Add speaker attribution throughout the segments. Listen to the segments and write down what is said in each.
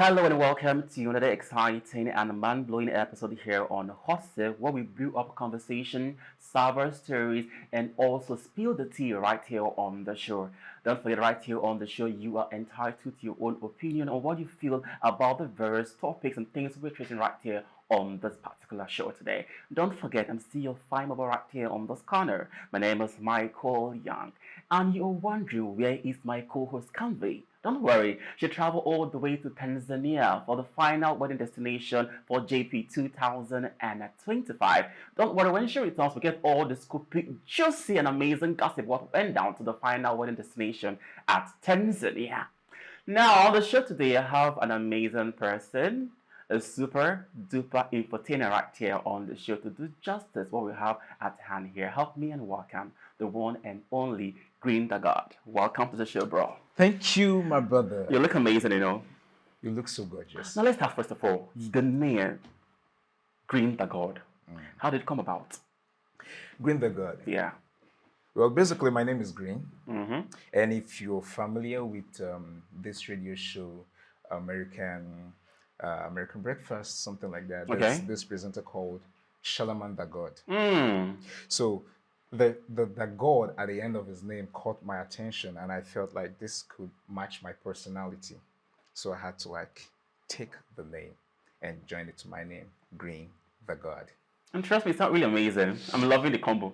Speaker 1: Hello and welcome to another exciting and mind-blowing episode here on Hustle, where we build up conversation, solve our stories, and also spill the tea right here on the show. Don't forget, right here on the show, you are entitled to your own opinion on what you feel about the various topics and things we're treating right here on this particular show today. Don't forget, I'm still your fine mobile right here on this corner. My name is Michael Young, and you're wondering where is my co-host Canvey? Don't worry, she traveled all the way to Tanzania for the final wedding destination for JP 2025. Don't worry, when she returns, we get all the scooping, juicy, and amazing gossip what went down to the final wedding destination at Tanzania. Now, on the show today, I have an amazing person, a super duper entertainer right here on the show to do justice what we have at hand here. Help me and welcome the one and only Green the God. Welcome to the show, bro.
Speaker 2: Thank you, my brother.
Speaker 1: You look amazing, you know.
Speaker 2: You look so gorgeous.
Speaker 1: Now let's start first of all, the name Green the God. How did it come about?
Speaker 2: Green the God.
Speaker 1: Yeah.
Speaker 2: Well, basically, my name is Green.
Speaker 1: Mm-hmm.
Speaker 2: And if you're familiar with this radio show, American Breakfast, something like that, there's this presenter called Shalaman the God. So the God at the end of his name caught my attention, and I felt like this could match my personality. So I had to take the name and join it to my name, Green the God.
Speaker 1: And trust me, it's not really amazing. I'm loving the combo.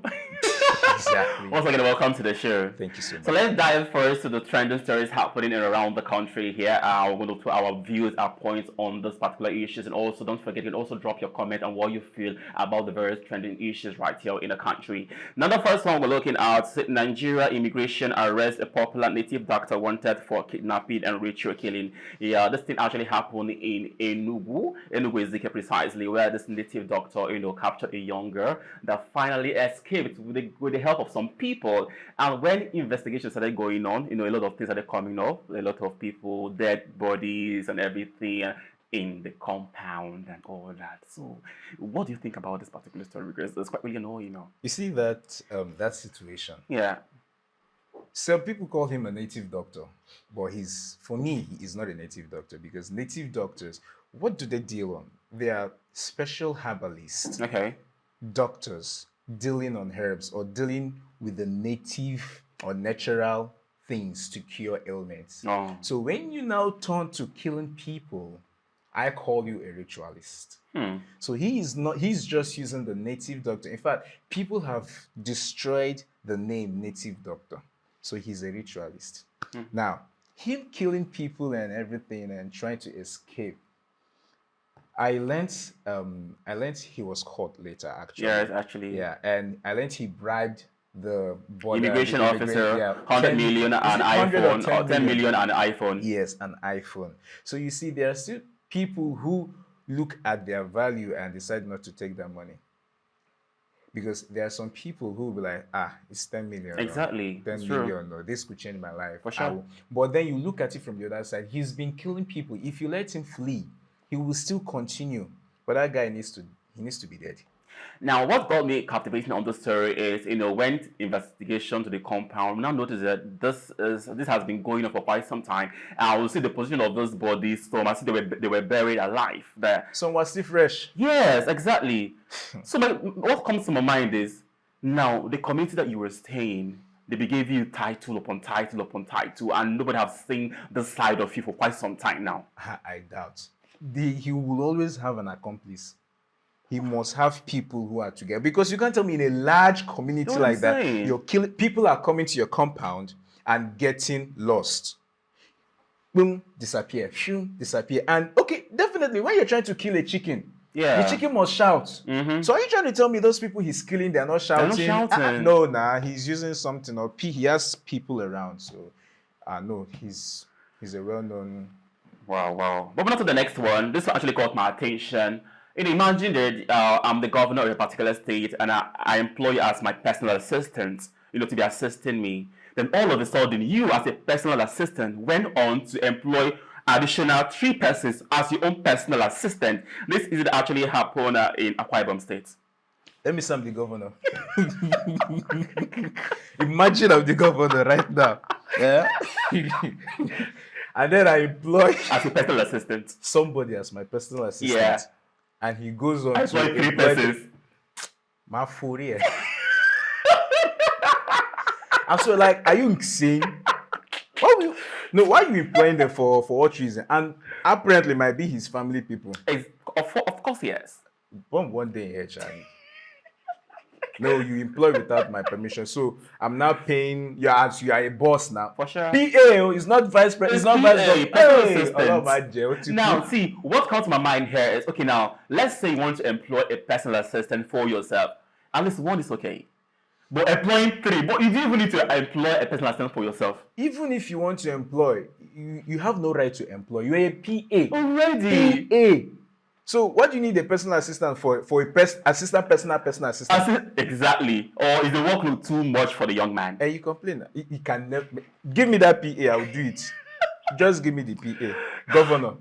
Speaker 2: Exactly.
Speaker 1: Once again, welcome to the show.
Speaker 2: Thank you so much.
Speaker 1: So let's dive first to the trending stories happening around the country here. We're going to put our views, our points on those particular issues. And also, don't forget, you can also drop your comment on what you feel about the various trending issues right here in the country. Now, the first one we're looking at, Nigeria immigration arrests a popular native doctor wanted for kidnapping and ritual killing. Yeah, this thing actually happened in Enugu Ezike precisely, where this native doctor, captured a young girl that finally escaped with the help of some people. And when investigations started going on, a lot of things started coming up, a lot of people, dead bodies and everything in the compound and all that. So what do you think about this particular story? Because it's quite really annoying,
Speaker 2: You see that situation.
Speaker 1: Yeah.
Speaker 2: Some people call him a native doctor, but for me, he is not a native doctor, because native doctors, what do they deal on? They are special herbalists.
Speaker 1: Okay.
Speaker 2: Doctors dealing on herbs or dealing with the native or natural things to cure ailments.
Speaker 1: Oh.
Speaker 2: So when you now turn to killing people, I call you a ritualist. So he's just using the native doctor. In fact, people have destroyed the name native doctor. So he's a ritualist. Now, him killing people and everything and trying to escape, I learned he was caught later, actually.
Speaker 1: Yes, actually.
Speaker 2: Yeah, and I learned he bribed the
Speaker 1: immigration officer,
Speaker 2: yeah,
Speaker 1: 100 million and iPhone, or 10 million and iPhone.
Speaker 2: Yes, an iPhone. So you see, there are still people who look at their value and decide not to take that money. Because there are some people who will be like, it's 10 million.
Speaker 1: Exactly.
Speaker 2: 10 million, no, this could change my life.
Speaker 1: For sure.
Speaker 2: But then you look at it from the other side, he's been killing people. If you let him flee, he will still continue. But that guy needs to be dead.
Speaker 1: Now, what got me captivating on the story is, when investigation to the compound, we now notice that this has been going on for quite some time. And I will see the position of those bodies. So I see they were buried alive there.
Speaker 2: Some were still fresh.
Speaker 1: Yes, exactly. So what comes to my mind is, now the community that you were staying, they gave you title upon title upon title, and nobody has seen this side of you for quite some time now.
Speaker 2: I doubt. He will always have an accomplice. He must have people who are together, because you can't tell me in a large community like that, people are coming to your compound and getting lost. Boom, disappear. Shoo, disappear. And okay, definitely when you're trying to kill a chicken, the chicken must shout. So are you trying to tell me those people he's killing, they're not shouting?
Speaker 1: They're not shouting.
Speaker 2: No, he's using something, or he has people around. So no, he's a well-known.
Speaker 1: Wow. Moving on to the next one. This one actually caught my attention. Imagine that I'm the governor of a particular state, and I employ you as my personal assistant, to be assisting me. Then all of a sudden, you as a personal assistant went on to employ additional 3 persons as your own personal assistant. This is actually happened in Akwa Ibom State.
Speaker 2: Let me sum the governor. Imagine I'm the governor right now. Yeah. And then I employ
Speaker 1: As a personal assistant.
Speaker 2: somebody as my personal
Speaker 1: Yeah.
Speaker 2: assistant. And he goes on
Speaker 1: I
Speaker 2: to
Speaker 1: employ three
Speaker 2: employ
Speaker 1: persons.
Speaker 2: my fury. I'm so like, are you insane? Why will you, no, why are you employing them for what reason? And apparently might be his family people.
Speaker 1: Of course, yes.
Speaker 2: One day in HR. No, you employ without my permission. So I'm now paying you as you are a boss now.
Speaker 1: For sure.
Speaker 2: PA is not vice president. It's not vice
Speaker 1: PA,
Speaker 2: president.
Speaker 1: personal
Speaker 2: Hey,
Speaker 1: assistant.
Speaker 2: I love my jail.
Speaker 1: Now, see, what comes to my mind here is, okay, now, let's say you want to employ a personal assistant for yourself. At least one is okay. But employing three, but you do even need to employ a personal assistant for yourself.
Speaker 2: Even if you want to employ, you have no right to employ. You're a PA.
Speaker 1: Already.
Speaker 2: PA. So what do you need a personal assistant for? For a personal assistant?
Speaker 1: Exactly. Or is the workload too much for the young man?
Speaker 2: And you complain. You can never give me that PA. I will do it. Just give me the PA, governor.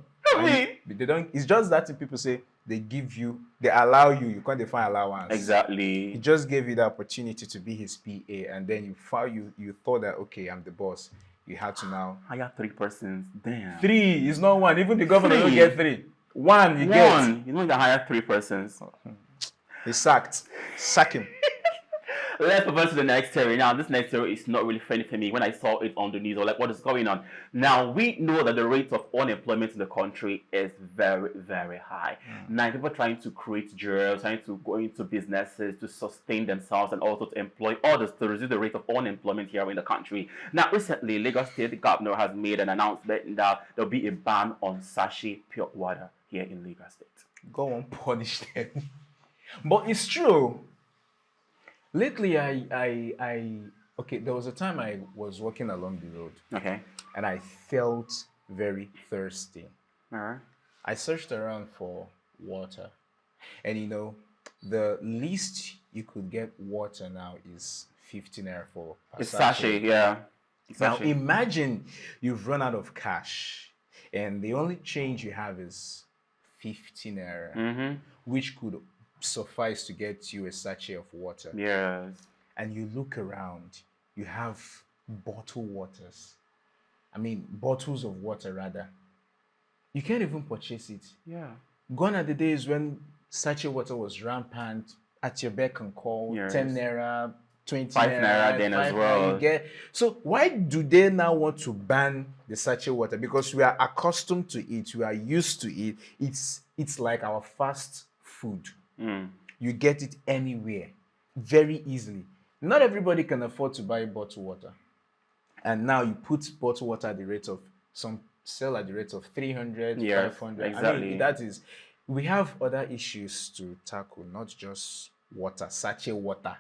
Speaker 2: They don't. It's just that thing people say they give you, they allow you. You can't define allowance.
Speaker 1: Exactly.
Speaker 2: He just gave you the opportunity to be his PA, and then you thought that okay, I'm the boss. You had to now
Speaker 1: hire three persons. Damn.
Speaker 2: Three is not one. Even the governor don't get three. One you get.
Speaker 1: You know you hire three persons.
Speaker 2: He's sacked. Sack him.
Speaker 1: Let's move on to the next theory. Now, this next theory is not really funny for me. When I saw it on the news, or like, what is going on? Now, we know that the rate of unemployment in the country is very, very high. Now, people are trying to create jobs, trying to go into businesses to sustain themselves and also to employ others to reduce the rate of unemployment here in the country. Now, recently, Lagos State Governor has made an announcement that there'll be a ban on sachet pure water here in Lagos State.
Speaker 2: Go on, punish them. But it's true. Lately, okay, there was a time I was walking along the road.
Speaker 1: Okay.
Speaker 2: And I felt very thirsty.
Speaker 1: All right.
Speaker 2: I searched around for water. And the least you could get water now is 15 naira for a
Speaker 1: sachet, yeah.
Speaker 2: Now imagine you've run out of cash and the only change you have is 15 naira, which could suffice to get you a sachet of water.
Speaker 1: Yes.
Speaker 2: And you look around, you have bottled waters. I mean, bottles of water rather. You can't even purchase it.
Speaker 1: Yeah.
Speaker 2: Gone are the days when sachet water was rampant, at your beck and call,
Speaker 1: yes.
Speaker 2: 10 naira, 20
Speaker 1: 5 naira then as well.
Speaker 2: So why do they now want to ban the sachet water? Because we are accustomed to it, we are used to it. It's like our fast food. You get it anywhere, very easily. Not everybody can afford to buy bottled water. And now you put bottled water at the rate of, some sell at the rate of 300, 500.
Speaker 1: Exactly.
Speaker 2: I mean, that is, we have other issues to tackle, not just water, sachet water.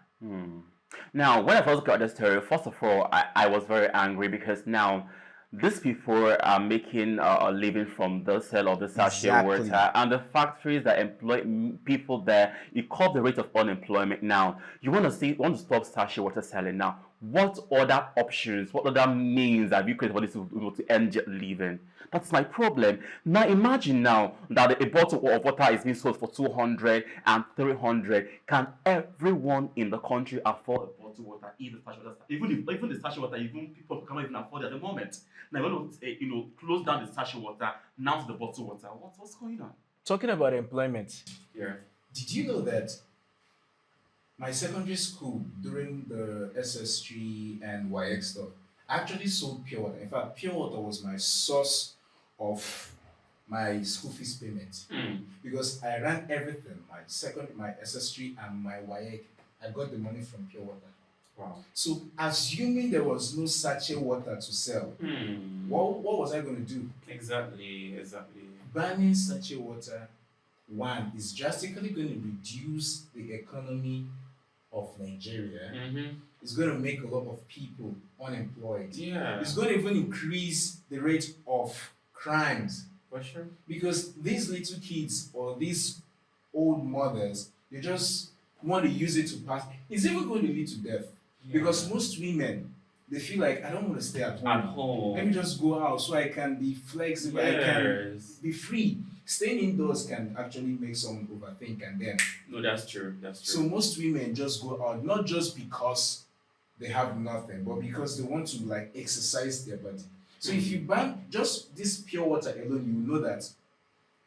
Speaker 1: Now, when I first got this story, first of all, I was very angry because now these people are making a living from the sale of the sachet water, and the factories that employ people there, it curbs the rate of unemployment. Now, you want to stop sachet water selling. Now, what other options, what other means have you created for this to end living? That's my problem. Now, imagine now that a bottle of water is being sold for 200 and 300. Can everyone in the country afford a bottle of water? Even the sachet water, even people cannot even afford it at the moment. Now, you want to close down the sachet water now to the bottle water. What's going on?
Speaker 2: Talking about employment.
Speaker 1: Yeah.
Speaker 2: Did you know that my secondary school during the SS3 and YX stuff actually sold pure water? In fact, pure water was my source of my school fees payment because I ran everything, my SS3 and my YX. I got the money from pure water. Wow. So assuming there was no sachet water to sell, what was I going to do? Exactly. Banning sachet water, one, is drastically going to reduce the economy of Nigeria. It's going to make a lot of people unemployed. Yeah. It's going to even increase the rate of crimes. For sure. Because these little kids or these old mothers, they just want to use it to pass. It's even going to lead to death. Yeah. Because most women, they feel like, I don't want to stay at home. Let me just go out so I can be flexible. Yes. I can be free. Staying indoors can actually make someone overthink and then. No, that's true. So most women just go out, not just because they have nothing, but because they want to exercise their body. So if you ban just this pure water alone, you will know that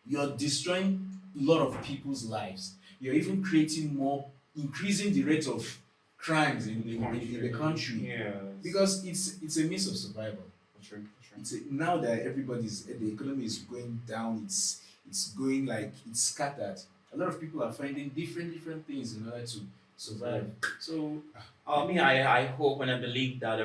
Speaker 2: you're destroying a lot of people's lives. You're even creating more, increasing the rate of crimes in the country.
Speaker 1: Yes.
Speaker 2: Because it's a means of survival.
Speaker 1: True.
Speaker 2: Now that the economy is going down, it's going like it's scattered. A lot of people are finding different things in order to survive. So
Speaker 1: I hope and I believe that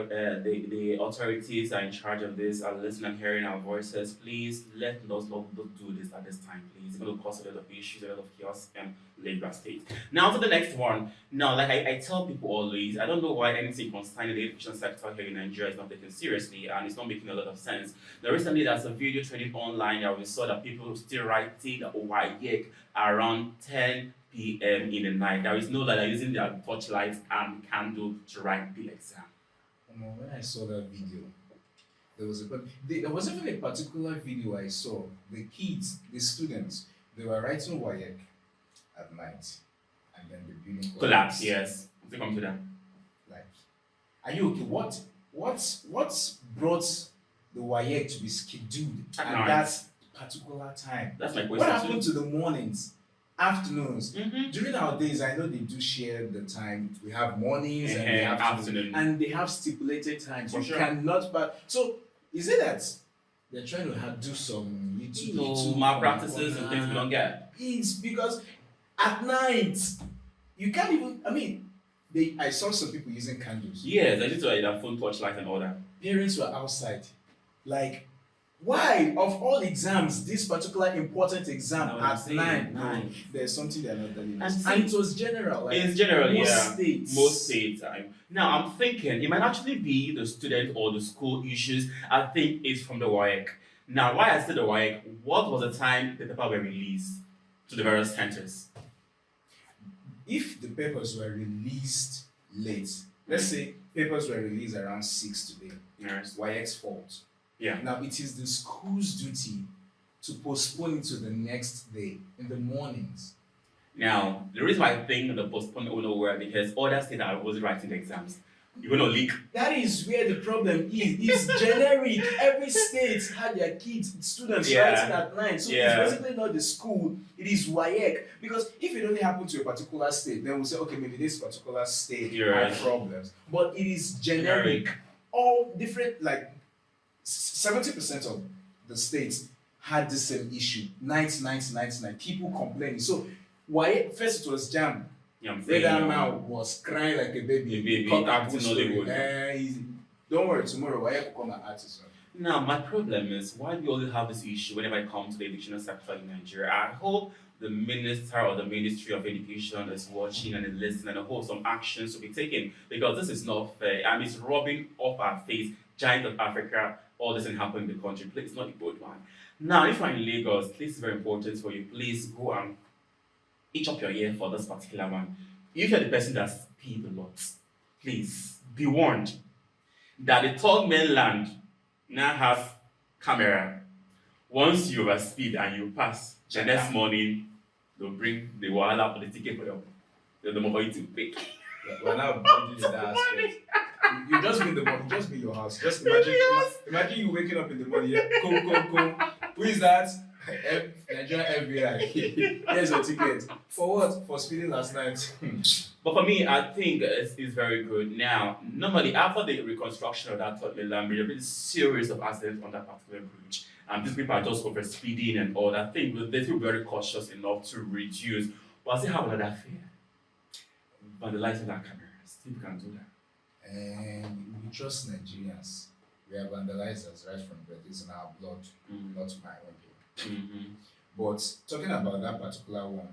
Speaker 1: the authorities are in charge of this are listening and hearing our voices. Please let us not do this at this time, please. It's going to cause a lot of issues, a lot of chaos in Lagos State. Now to the next one. Now, like I tell people always, I don't know why anything concerning the education sector here in Nigeria is not taken seriously and it's not making a lot of sense. Now, recently there's a video trending online that we saw that people still writing YEC around 10 p.m. in the night. There is no light. They're using their torchlight and candle to write the exam.
Speaker 2: when I saw that video, there was even a particular video I saw. The kids, the students, they were writing WAEC at night, and then the building
Speaker 1: Collapse. Yes. Let's come to that.
Speaker 2: Like, are you okay? What brought the WAEC to be scheduled
Speaker 1: At
Speaker 2: at
Speaker 1: night.
Speaker 2: that particular time?
Speaker 1: That's my question.
Speaker 2: What happened to the mornings, afternoons?
Speaker 1: Mm-hmm.
Speaker 2: During our days, I know they do share the time. We have mornings and we have
Speaker 1: afternoon.
Speaker 2: and they have stipulated times.
Speaker 1: For
Speaker 2: You
Speaker 1: sure.
Speaker 2: cannot. But so is it that they're trying to do some little
Speaker 1: malpractices and things we don't get?
Speaker 2: It's because at night you can't even. I mean, I saw some people using candles.
Speaker 1: Yes, I need to their phone torchlight and all that.
Speaker 2: Parents were outside, like. Why, of all exams, this particular important exam at 9? No, there's something they're not telling us. And it was general. Like
Speaker 1: it's general,
Speaker 2: most states.
Speaker 1: Most states. Now, I'm thinking it might actually be the student or the school issues. I think it's from the WAEC. Now, why I said the WAEC, what was the time the paper were released to the various centers?
Speaker 2: If the papers were released late, let's say papers were released around 6 today,
Speaker 1: Yes.
Speaker 2: WAEC's fault.
Speaker 1: Yeah.
Speaker 2: Now it is the school's duty to postpone it to the next day in the mornings.
Speaker 1: Now, the reason why I think the postponement will work because other states are always writing the exams. You're going to leak.
Speaker 2: That is where the problem is. It's generic. Every state had their students writing at 9. So it's basically not the school, it is WAEC. Because if it only happened to a particular state, then we'll say, okay, maybe this particular state had problems. But it is generic. All different, like 70% of the states had the same issue. Night. People complaining. So why first it was jam. That man was crying like a baby. Don't worry, tomorrow why you come and artist.
Speaker 1: Now my problem is why we always have this issue whenever I come to the educational sector in Nigeria. I hope the minister or the Ministry of Education is watching and is listening and I hope some actions will be taken because this is not fair and it's rubbing off our face, giant of Africa. All this can happen in the country. Please, it's not a good one. Now, if you're in Lagos, this is very important for you. Please go and itch up your ear for this particular one. If you're the person that speeds a lot, please be warned that the third mainland now has camera. Once you overspeed and you pass, the next morning they'll bring the wahala for the ticket for the money to pay.
Speaker 2: We're now building that aspect. You just be the money, just be your house. Just imagine you waking up in the morning. Yeah, come. Who is that? Nigerian FBI. Here's your ticket. For what? For speeding last night.
Speaker 1: But for me, I think it's very good. Now, normally after the reconstruction of that third mainland bridge, there have been series of accidents on that particular bridge. And these people are just over speeding and all that thing. They feel very cautious enough to reduce. But I still have another fear. Vandalizing our cameras. People can do that.
Speaker 2: And we trust Nigerians. We are vandalizers right from birth. It's in our blood, not my own. But talking about that particular one,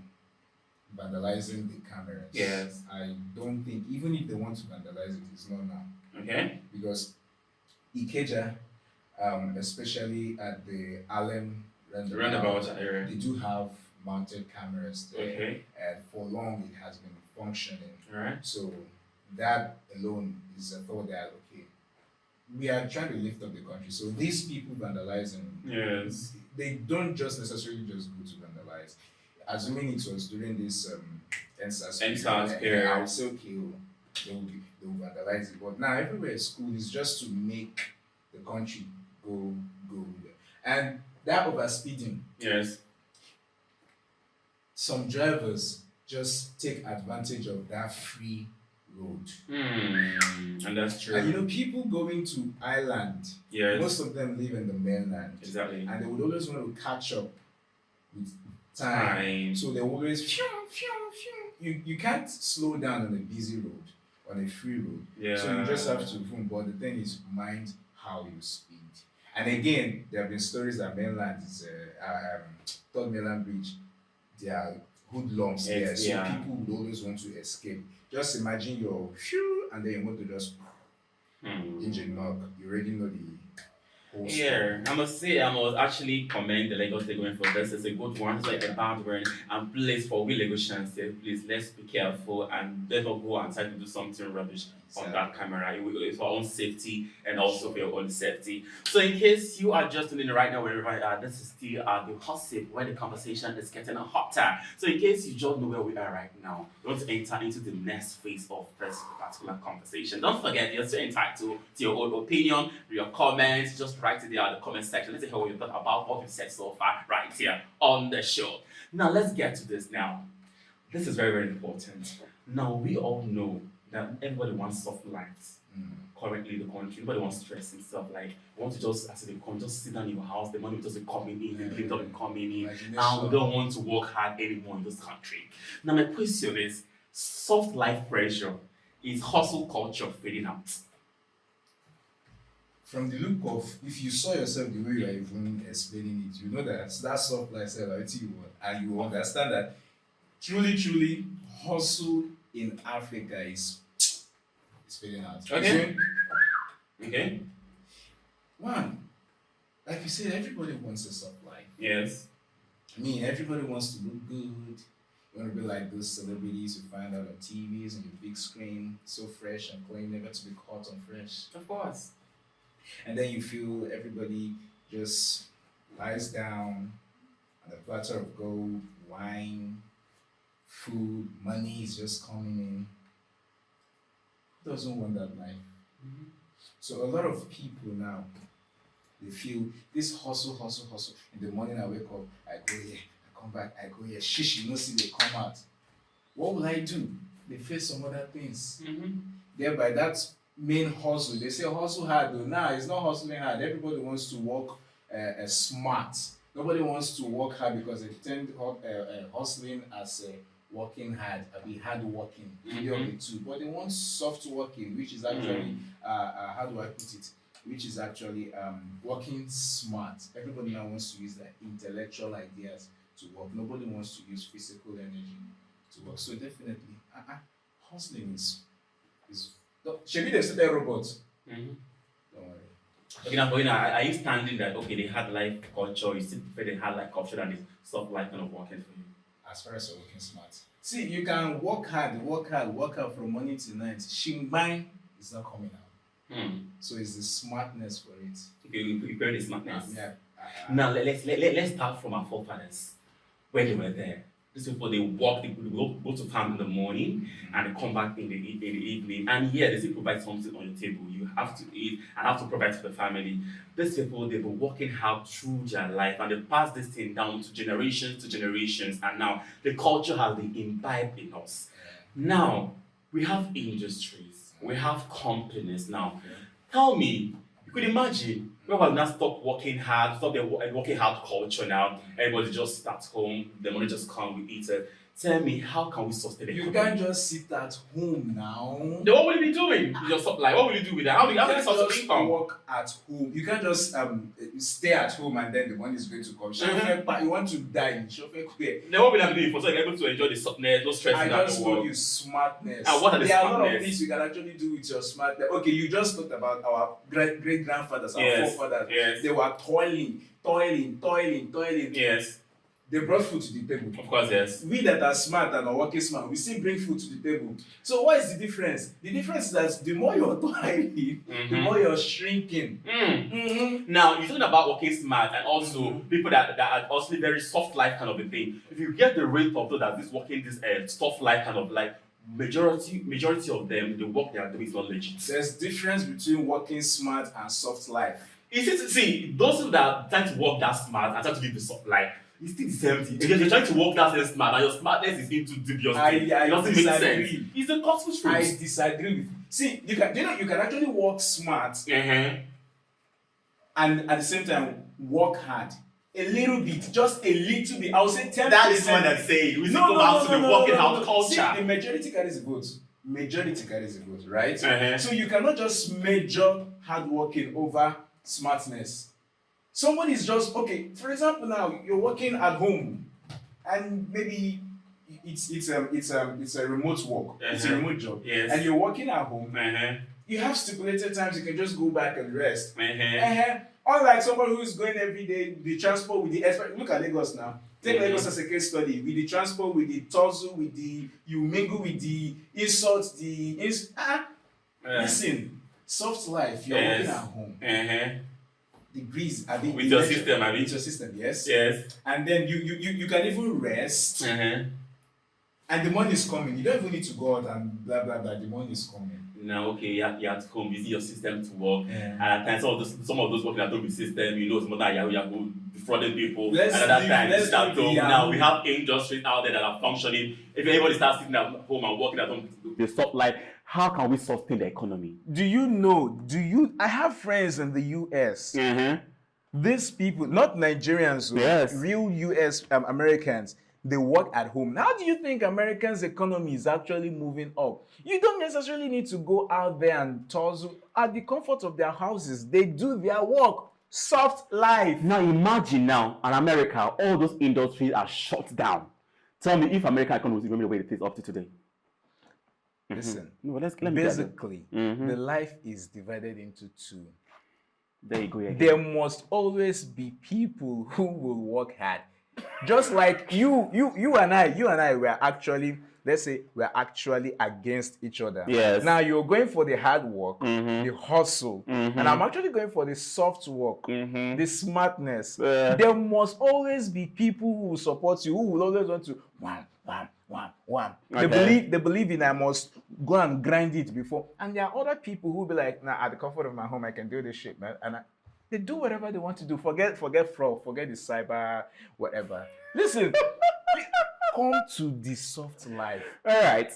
Speaker 2: vandalizing the cameras.
Speaker 1: Yes.
Speaker 2: I don't think, even if they want to vandalize it, it's not now.
Speaker 1: Okay.
Speaker 2: Because Ikeja, especially at the Allen
Speaker 1: roundabout area,
Speaker 2: they do have mounted cameras there.
Speaker 1: Okay.
Speaker 2: And for long it has been functioning.
Speaker 1: Alright.
Speaker 2: So that alone is a thought that okay, we are trying to lift up the country. So these people vandalizing,
Speaker 1: yes,
Speaker 2: they don't just necessarily just go to vandalize. Assuming it was during this NSAS period, I would say okay, they will vandalize it. But now everywhere is school is just to make the country go. And that overspeeding,
Speaker 1: Yes.
Speaker 2: some drivers just take advantage of that free road.
Speaker 1: And that's true.
Speaker 2: And people going to Ireland,
Speaker 1: Yes.
Speaker 2: most of them live in the mainland.
Speaker 1: Exactly.
Speaker 2: And they would always want to catch up with time. So they always you can't slow down on a busy road, on a free road.
Speaker 1: Yeah.
Speaker 2: So you just have to but the thing is mind how you speed. And again, there have been stories that mainland is third mainland bridge, there are hoodlums there. So people would always want to escape. Just imagine your and then you want to just engine knock. You already know the whole story.
Speaker 1: Yeah, I must say, I must actually commend the Lagos State going for this. It's a good one. It's like a bad one. And please, for we Lagosians, please let's be careful and let's not go and try to do something rubbish on that camera. It's for our own safety and also for your own safety. So, in case you are just tuning in right now, wherever you are, this is still the hot sip where the conversation is getting hotter. So, in case you don't know where we are right now, we want to enter into the next phase of this particular conversation. Don't forget, you're still entitled to your own opinion, your comments. Just write it there in the comment section. Let's hear what you thought about what we've said so far right here on the show. Now, let's get to this now. This is very, very important. Now, we all know that everybody wants soft lives. Currently, the country, nobody wants stress and stuff. Like, you want to just, as they come, just sit down in your house, the money will just be coming in, the bills will be coming in, and we don't want to work hard anymore in this country. Now, my question is, soft life pressure, is hustle culture fading out?
Speaker 2: From the look of, if you saw yourself the way you are even explaining it, you know that soft lifestyle and you understand that truly hustle in Africa is fading out.
Speaker 1: Okay.
Speaker 2: One, like you said, everybody wants a soft life.
Speaker 1: Yes.
Speaker 2: I mean, everybody wants to look good. You want to be like those celebrities you find out on TVs and the big screen, so fresh and clean, never to be caught on fresh.
Speaker 1: Of course.
Speaker 2: And then you feel everybody just lies down on a platter of gold, wine, food, money is just coming in. Who doesn't want that life? So a lot of people now, they feel this hustle. In the morning I wake up, I go here, I come back, I go here. Shish, you know, see they come out. What will I do? They face some other things. Thereby that main hustle, they say hustle hard though. Nah, it's not hustling hard. Everybody wants to work smart. Nobody wants to work hard because they tend hustling as working hard, hard working, but they want soft working, which is actually how do I put it? Which is actually working smart. Everybody now wants to use their intellectual ideas to work. Nobody wants to use physical energy to work. So definitely, hustling is should be the certain robots. Don't worry.
Speaker 1: Okay, now, are you standing that they had life culture? You still prefer the hard life culture than the soft life kind of working for you?
Speaker 2: As far as you're working smart. See, you can work hard from morning to night. Shimbang is not coming out. So it's the smartness for it.
Speaker 1: Okay, you prepare the smartness.
Speaker 2: Yeah.
Speaker 1: Now let's start from our forefathers when they were there. These people they work, they go to farm in the morning and they come back in the evening. And here they still provide something on your table. You have to eat and have to provide for the family. These people they've been working hard through their life and they pass this thing down to generations, and now the culture has been imbibed in us. Now we have industries, we have companies now. Tell me, you could imagine when we now stop working hard, stop the working hard culture now, everybody just sit at home, the money just come, we eat it. Tell me, how can we sustain the
Speaker 2: You
Speaker 1: company?
Speaker 2: can't just sit at home now.
Speaker 1: Then what will you be doing? You just like, what will you do with that? How do you source income?
Speaker 2: Work at home. You can't just stay at home and then the money is going to come. You want to die.
Speaker 1: Then what will I be doing for so you're able to enjoy the softness, no stress
Speaker 2: I
Speaker 1: in that
Speaker 2: just
Speaker 1: work?
Speaker 2: told you smartness.
Speaker 1: And what are the
Speaker 2: there are a lot of
Speaker 1: smartness?
Speaker 2: things you can actually do with your smartness. Okay, you just talked about our great grandfathers, our forefathers.
Speaker 1: Yes.
Speaker 2: They were toiling.
Speaker 1: Yes.
Speaker 2: They brought food to the table.
Speaker 1: Of course, yes.
Speaker 2: We that are smart and are working smart, we still bring food to the table. So what is the difference? The difference is that the more you're toiling, the more you're shrinking.
Speaker 1: Now, you're talking about working smart and also people that are also very soft life kind of a thing. If you get the rate of those that is working this soft life kind of life, majority of them, the work they are doing is not legit.
Speaker 2: There's difference between working smart and soft life.
Speaker 1: See, those people that are trying to work that smart and trying to live the soft life, it's still the same thing. Because you're trying to work that same smart and your smartness is into dubious things. It doesn't make sense. It's a gospel truth.
Speaker 2: I disagree with you. See, you can actually work smart and at the same time work hard. A little bit, just a little bit. I would say 10%.
Speaker 1: That is what I say. We go back to the working out culture.
Speaker 2: See, the majority carries the vote. Right? So you cannot just measure hard working over smartness. Somebody is just okay. For example, now you're working at home, and maybe it's a remote work. It's a remote job, and you're working at home. You have stipulated times you can just go back and rest. Unlike somebody who's going every day, the transport with the look at Lagos now. Take Lagos as a case study. With the transport, with the tussle, with the you mingle with the insults, listen, soft life. You're working at home. Degrees with your system, with your system, yes. And then you can even rest. And the money is coming. You don't even need to go out and blah blah blah. The money is coming.
Speaker 1: Now, okay, you're at home, you see your system to work, and at times some of those working at home with system, some of that you're defrauding people. Now we have industries out there that are functioning. If anybody starts sitting at home and working at home, they stop life. How can we sustain the economy?
Speaker 2: I have friends in the US. These people, not Nigerians, real US Americans, they work at home. How do you think Americans' economy is actually moving up? You don't necessarily need to go out there and tussle. At the comfort of their houses, they do their work. Soft life.
Speaker 1: Now imagine now, in America, all those industries are shut down. Tell me if American economy is going the way it is up to today.
Speaker 2: Listen, basically, the life is divided into two.
Speaker 1: There you go again.
Speaker 2: There must always be people who will work hard. Just like you and I were actually, let's say, we're actually against each other.
Speaker 1: Yes.
Speaker 2: Now you're going for the hard work, the hustle, and I'm actually going for the soft work, the smartness. There must always be people who will support you, who will always want to wham. Okay. They believe in I must go and grind it before. And there are other people who will be like, nah, at the comfort of my home, I can do this shit, man. And they do whatever they want to do. Forget fraud, forget the cyber, whatever. Listen, come to the soft life.
Speaker 1: All right.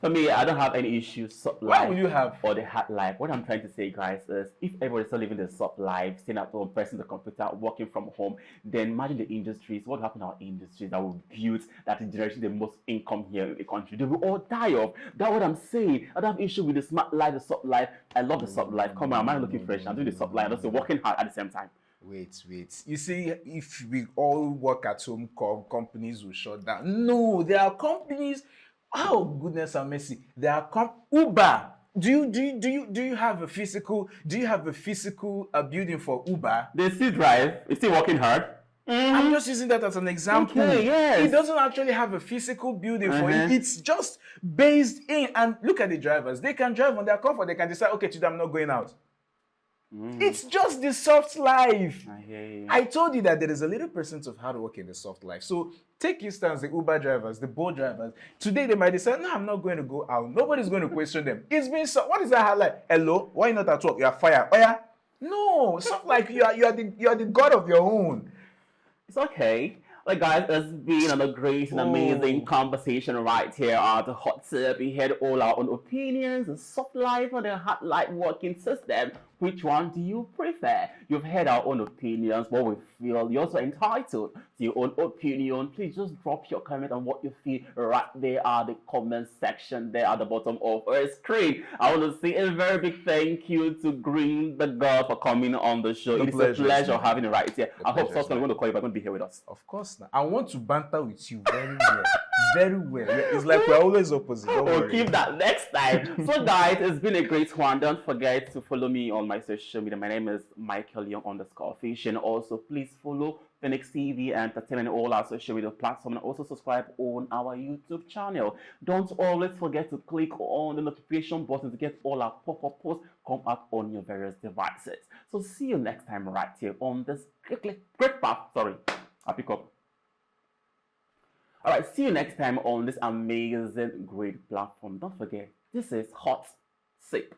Speaker 1: For me, I don't have any issues. Soft life.
Speaker 2: What will you have?
Speaker 1: Or the hard life. What I'm trying to say, guys, is if everybody's still living the soft life, staying at home, pressing the computer, working from home, then imagine the industries. What happened to our industries that will build, that is generating the most income here in the country? They will all die off. That's what I'm saying. I don't have issue with the smart life, the soft life. I love the soft life. Come on, I'm not looking fresh. I'm doing the soft life. I'm also working hard at the same time.
Speaker 2: Wait. You see, if we all work at home, companies will shut down. No, there are companies. Oh goodness and mercy! There are Uber. Do you have a physical building for Uber?
Speaker 1: They still drive. It's still working hard.
Speaker 2: I'm just using that as an example.
Speaker 1: Okay, yes.
Speaker 2: It doesn't actually have a physical building for it. It's just based in. And look at the drivers. They can drive on their comfort. They can decide, okay, today I'm not going out. It's just the soft life.
Speaker 1: I hear you.
Speaker 2: I told you that there is a little percent of hard work in the soft life. So take instance, the Uber drivers, the Bolt drivers. Today they might decide, no, I'm not going to go out. Nobody's going to question them. It's been what is that hard life? Hello, why not at work? You are fired. Oh yeah? No, soft life. You are the god of your own.
Speaker 1: It's okay. Like guys, it's been a great and amazing conversation right here on the hot tip. We had all our own opinions, the soft life or the hard life working system. Which one do you prefer? You've heard our own opinions, what we feel. You're also entitled to your own opinion. Please just drop your comment on what you feel right there at the comment section there at the bottom of our screen. I want to say a very big thank you to Green the God for coming on the show. It's a pleasure having you right here. I hope someone's going to call you, but going to be here with us.
Speaker 2: Of course not. I want to banter with you very well. Very well. It's like we're always opposite.
Speaker 1: We'll keep that next time. So guys, it's been a great one. Don't forget to follow me on my social media. My name is Michael Young _fish. And also please follow Phoenix TV Entertainment and all our social media platforms, and also subscribe on our YouTube channel. Don't always forget to click on the notification button to get all our pop-up posts come out on your various devices. So see you next time right here on this great path. Sorry, I'll pick up. All right, see you next time on this amazing, great platform. Don't forget, this is Hot Sip.